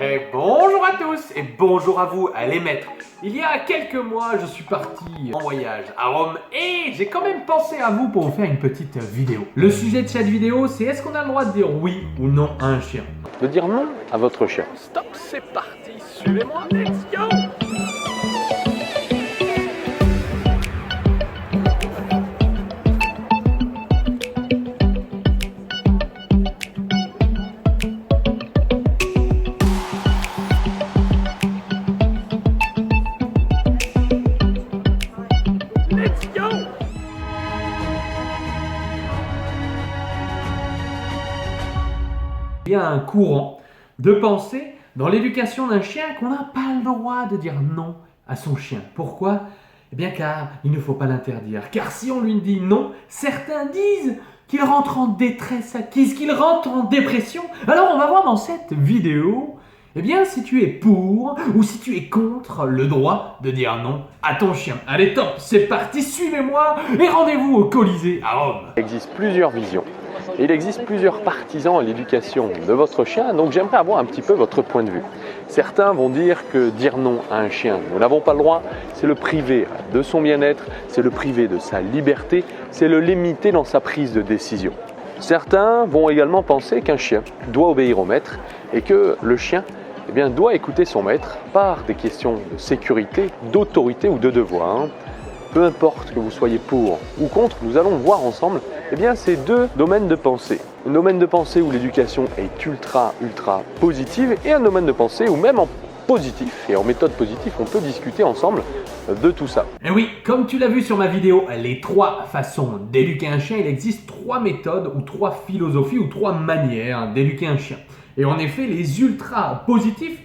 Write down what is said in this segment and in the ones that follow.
Et bonjour à tous et bonjour à vous les maîtres. Il y a quelques mois je suis parti en voyage à Rome et j'ai quand même pensé à vous pour vous faire une petite vidéo. Le sujet de cette vidéo c'est est-ce qu'on a le droit de dire oui ou non à un chien? De dire non à votre chien. Stop, c'est parti, suivez-moi, let's go! Il y a un courant de pensée dans l'éducation d'un chien qu'on n'a pas le droit de dire non à son chien. Pourquoi? Eh bien car il ne faut pas l'interdire. Car si on lui dit non, certains disent qu'il rentre en détresse acquise, qu'il rentre en dépression. Alors on va voir dans cette vidéo, eh bien si tu es pour ou si tu es contre le droit de dire non à ton chien. Allez top, c'est parti, suivez-moi et rendez-vous au Colisée à Rome. Il existe plusieurs visions. Il existe plusieurs partisans à l'éducation de votre chien, donc j'aimerais avoir un petit peu votre point de vue. Certains vont dire que dire non à un chien, nous n'avons pas le droit, c'est le priver de son bien-être, c'est le priver de sa liberté, c'est le limiter dans sa prise de décision. Certains vont également penser qu'un chien doit obéir au maître et que le chien doit écouter son maître par des questions de sécurité, d'autorité ou de devoir. Peu importe que vous soyez pour ou contre, nous allons voir ensemble ces deux domaines de pensée. Un domaine de pensée où l'éducation est ultra positive et un domaine de pensée où même en positif et en méthode positive, on peut discuter ensemble de tout ça. Et oui, comme tu l'as vu sur ma vidéo, les 3 façons d'éduquer un chien, il existe 3 méthodes ou 3 philosophies ou 3 manières d'éduquer un chien. Et en effet, les ultra positifs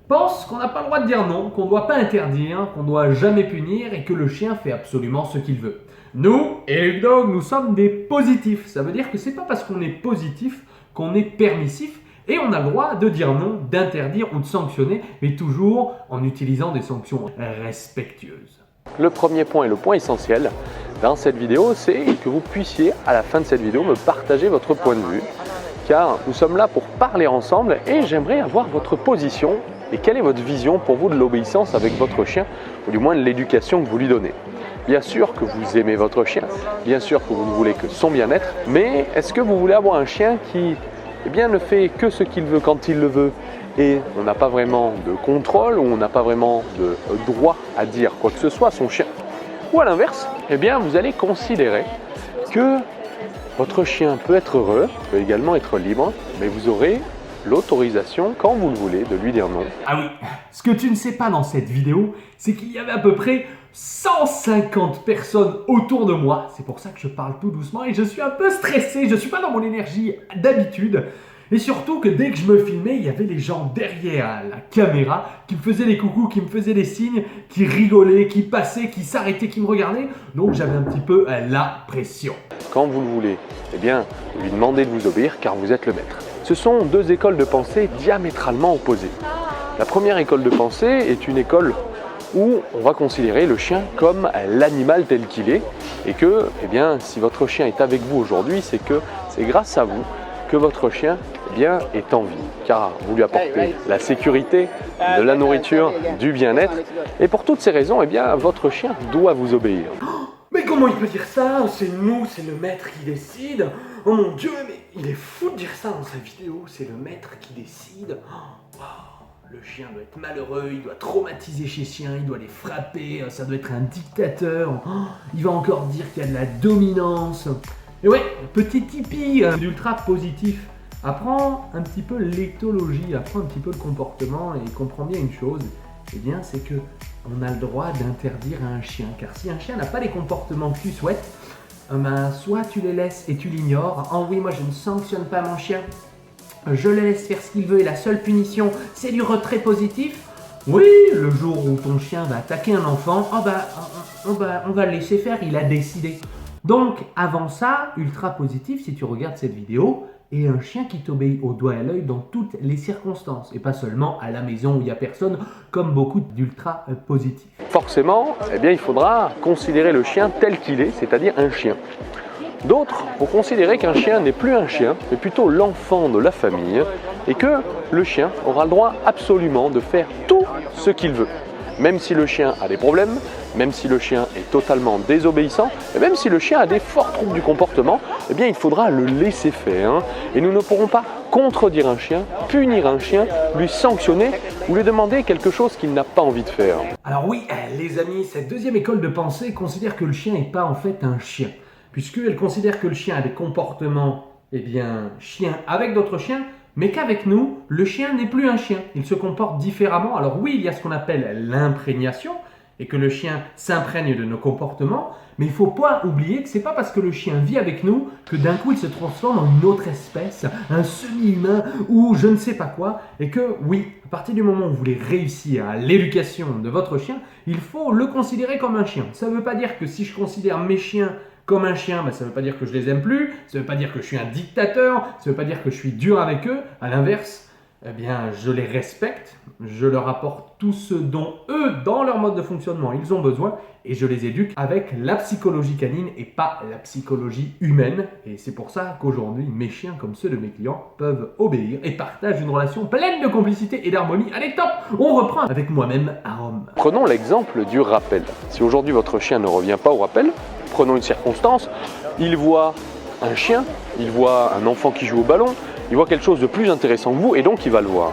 pensent qu'on n'a pas le droit de dire non, qu'on ne doit pas interdire, qu'on ne doit jamais punir et que le chien fait absolument ce qu'il veut. Nous, Eric Dog, nous sommes des positifs. Ça veut dire que c'est pas parce qu'on est positif qu'on est permissif et on a le droit de dire non, d'interdire ou de sanctionner, mais toujours en utilisant des sanctions respectueuses. Le premier point et le point essentiel dans cette vidéo, c'est que vous puissiez à la fin de cette vidéo me partager votre point de vue, car nous sommes là pour parler ensemble et j'aimerais avoir votre position. Et quelle est votre vision pour vous de l'obéissance avec votre chien, ou du moins de l'éducation que vous lui donnez? Bien sûr que vous aimez votre chien, bien sûr que vous ne voulez que son bien-être, mais est-ce que vous voulez avoir un chien qui ne fait que ce qu'il veut quand il le veut et on n'a pas vraiment de contrôle ou on n'a pas vraiment de droit à dire quoi que ce soit à son chien? Ou à l'inverse, vous allez considérer que votre chien peut être heureux, peut également être libre, mais vous aurez l'autorisation, quand vous le voulez, de lui dire non. Ah oui, ce que tu ne sais pas dans cette vidéo, c'est qu'il y avait à peu près 150 personnes autour de moi. C'est pour ça que je parle tout doucement et je suis un peu stressé, je ne suis pas dans mon énergie d'habitude. Et surtout que dès que je me filmais, il y avait les gens derrière la caméra qui me faisaient des coucous, qui me faisaient des signes, qui rigolaient, qui passaient, qui s'arrêtaient, qui me regardaient. Donc j'avais un petit peu la pression. Quand vous le voulez, lui demandez de vous obéir car vous êtes le maître. Ce sont 2 écoles de pensée diamétralement opposées. La première école de pensée est une école où on va considérer le chien comme l'animal tel qu'il est et que si votre chien est avec vous aujourd'hui, c'est que c'est grâce à vous que votre chien est en vie, car vous lui apportez la sécurité, de la nourriture, du bien-être et pour toutes ces raisons, votre chien doit vous obéir. Mais comment il peut dire ça? C'est nous, c'est le maître qui décide. Oh mon Dieu, mais il est fou de dire ça dans sa vidéo. C'est le maître qui décide. Oh, wow. Le chien doit être malheureux, il doit traumatiser ses chiens, il doit les frapper, ça doit être un dictateur. Oh, il va encore dire qu'il y a de la dominance. Et ouais, petit tipi d'ultra positif. Apprends un petit peu l'éthologie, apprends un petit peu le comportement et comprends bien une chose. C'est que on a le droit d'interdire à un chien. Car si un chien n'a pas les comportements que tu souhaites, soit tu les laisses et tu l'ignores. Oh oui, moi je ne sanctionne pas mon chien. Je le laisse faire ce qu'il veut et la seule punition, c'est du retrait positif. Oui, le jour où ton chien va attaquer un enfant, on va le laisser faire, il a décidé. Donc avant ça, ultra positif, si tu regardes cette vidéo, et un chien qui t'obéit au doigt et à l'œil dans toutes les circonstances et pas seulement à la maison où il n'y a personne comme beaucoup d'ultra positifs. Forcément, il faudra considérer le chien tel qu'il est, c'est-à-dire un chien. D'autres vont considérer qu'un chien n'est plus un chien, mais plutôt l'enfant de la famille et que le chien aura le droit absolument de faire tout ce qu'il veut. Même si le chien a des problèmes, même si le chien est totalement désobéissant, et même si le chien a des forts troubles du comportement, eh bien il faudra le laisser faire. Et nous ne pourrons pas contredire un chien, punir un chien, lui sanctionner ou lui demander quelque chose qu'il n'a pas envie de faire. Alors oui, les amis, cette deuxième école de pensée considère que le chien n'est pas en fait un chien, puisqu'elle considère que le chien a des comportements, eh bien, chiens avec d'autres chiens, mais qu'avec nous, le chien n'est plus un chien. Il se comporte différemment. Alors oui, il y a ce qu'on appelle l'imprégnation, et que le chien s'imprègne de nos comportements, mais il ne faut pas oublier que ce n'est pas parce que le chien vit avec nous que d'un coup il se transforme en une autre espèce, un semi-humain ou je ne sais pas quoi, et que oui, à partir du moment où vous voulez réussir à l'éducation de votre chien, il faut le considérer comme un chien. Ça ne veut pas dire que si je considère mes chiens comme un chien, ça ne veut pas dire que je les aime plus, ça ne veut pas dire que je suis un dictateur, ça ne veut pas dire que je suis dur avec eux, à l'inverse, eh bien, je les respecte, je leur apporte tout ce dont eux, dans leur mode de fonctionnement, ils ont besoin et je les éduque avec la psychologie canine et pas la psychologie humaine. Et c'est pour ça qu'aujourd'hui, mes chiens, comme ceux de mes clients, peuvent obéir et partagent une relation pleine de complicité et d'harmonie. Allez, top! On reprend avec moi-même à Rome. Prenons l'exemple du rappel. Si aujourd'hui votre chien ne revient pas au rappel, prenons une circonstance, il voit un chien, il voit un enfant qui joue au ballon, il voit quelque chose de plus intéressant que vous et donc il va le voir.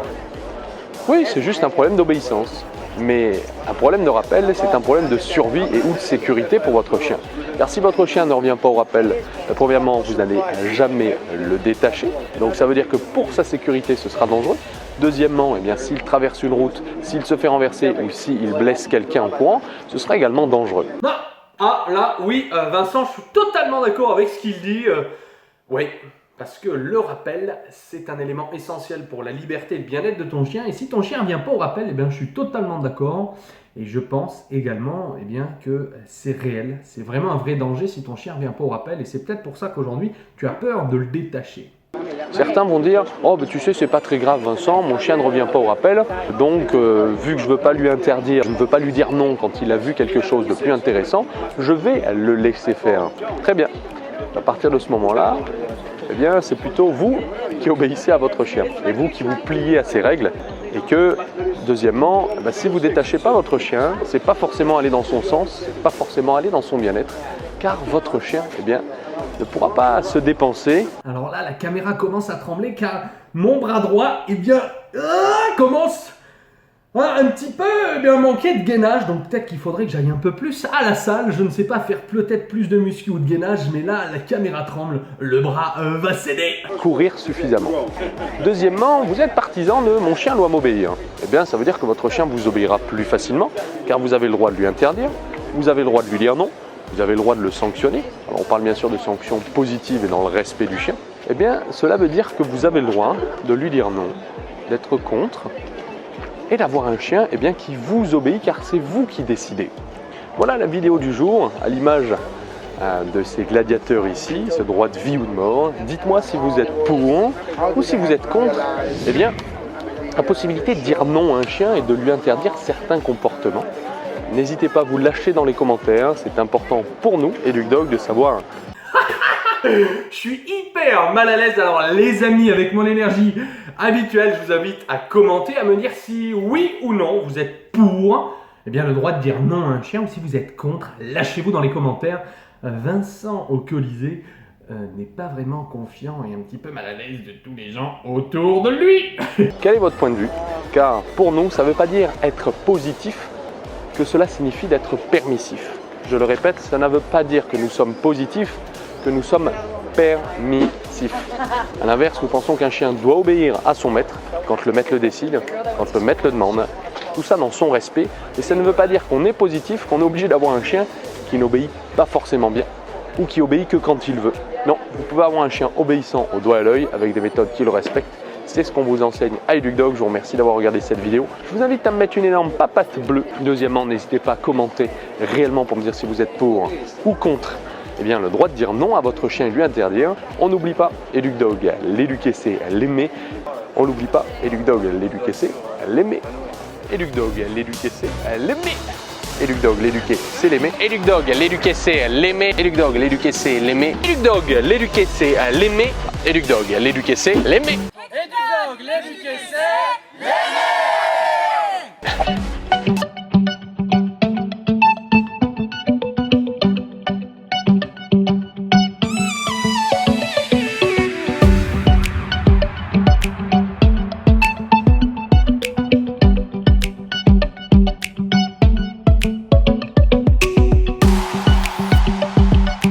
Oui, c'est juste un problème d'obéissance. Mais un problème de rappel, c'est un problème de survie et ou de sécurité pour votre chien. Car si votre chien ne revient pas au rappel, premièrement, vous n'allez jamais le détacher. Donc ça veut dire que pour sa sécurité, ce sera dangereux. Deuxièmement, eh bien, s'il traverse une route, s'il se fait renverser ou s'il blesse quelqu'un en courant, ce sera également dangereux. Ah là, oui, Vincent, je suis totalement d'accord avec ce qu'il dit. Oui. Parce que le rappel, c'est un élément essentiel pour la liberté et le bien-être de ton chien. Et si ton chien ne vient pas au rappel, eh bien, je suis totalement d'accord. Et je pense également eh bien, que c'est réel. C'est vraiment un vrai danger si ton chien ne vient pas au rappel. Et c'est peut-être pour ça qu'aujourd'hui, tu as peur de le détacher. Certains vont dire « Oh, ben, tu sais, c'est pas très grave Vincent, mon chien ne revient pas au rappel. Donc, vu que je ne veux pas lui interdire, je ne veux pas lui dire non quand il a vu quelque chose de plus intéressant, je vais le laisser faire. » Très bien. À partir de ce moment-là, eh bien, c'est plutôt vous qui obéissez à votre chien et vous qui vous pliez à ses règles. Et que, deuxièmement, si vous ne détachez pas votre chien, ce n'est pas forcément aller dans son sens, c'est pas forcément aller dans son bien-être, car votre chien, eh bien, ne pourra pas se dépenser. Alors là, la caméra commence à trembler car mon bras droit, eh bien, commence un petit peu manquer de gainage. Donc peut-être qu'il faudrait que j'aille un peu plus à la salle. Je ne sais pas faire peut-être plus de muscu ou de gainage, mais là, la caméra tremble, le bras va céder. Courir suffisamment. Deuxièmement, vous êtes partisan de « mon chien doit m'obéir ». Eh bien, ça veut dire que votre chien vous obéira plus facilement, car vous avez le droit de lui interdire, vous avez le droit de lui dire non, vous avez le droit de le sanctionner. Alors, on parle bien sûr de sanctions positives et dans le respect du chien. Eh bien, cela veut dire que vous avez le droit de lui dire non, d'être contre, et d'avoir un chien eh bien, qui vous obéit car c'est vous qui décidez. Voilà la vidéo du jour, à l'image de ces gladiateurs ici, ce droit de vie ou de mort. Dites-moi si vous êtes pour ou si vous êtes contre. Eh bien, la possibilité de dire non à un chien et de lui interdire certains comportements. N'hésitez pas à vous lâcher dans les commentaires, c'est important pour nous, EducDog, de savoir. Je suis hyper mal à l'aise. Alors les amis, avec mon énergie habituelle, je vous invite à commenter, à me dire si oui ou non vous êtes pour le droit de dire non à un chien ou si vous êtes contre. Lâchez-vous dans les commentaires. Vincent Ocolisé n'est pas vraiment confiant et un petit peu mal à l'aise de tous les gens autour de lui. Quel est votre point de vue? Car pour nous, ça ne veut pas dire être positif, que cela signifie d'être permissif. Je le répète, ça ne veut pas dire que nous sommes positifs, que nous sommes permissifs. À l'inverse, nous pensons qu'un chien doit obéir à son maître quand le maître le décide, quand le maître le demande. Tout ça dans son respect. Et ça ne veut pas dire qu'on est positif, qu'on est obligé d'avoir un chien qui n'obéit pas forcément bien ou qui obéit que quand il veut. Non, vous pouvez avoir un chien obéissant au doigt et à l'œil avec des méthodes qui le respectent. C'est ce qu'on vous enseigne à EducDog. Je vous remercie d'avoir regardé cette vidéo. Je vous invite à me mettre une énorme papate bleue. Deuxièmement, n'hésitez pas à commenter réellement pour me dire si vous êtes pour ou contre le droit de dire non à votre chien et lui interdire. On n'oublie pas, EducDog, l'éduquer c'est l'aimer. On n'oublie pas, EducDog, l'éduquer c'est l'aimer. EducDog, l'éduquer c'est l'aimer. EducDog, l'éduquer c'est l'aimer. EducDog, l'éduquer c'est l'aimer. EducDog, l'éduquer c'est l'aimer. EducDog, l'éduquer c'est l'aimer. EducDog, l'éduquer c'est l'aimer. l'éduquer, c'est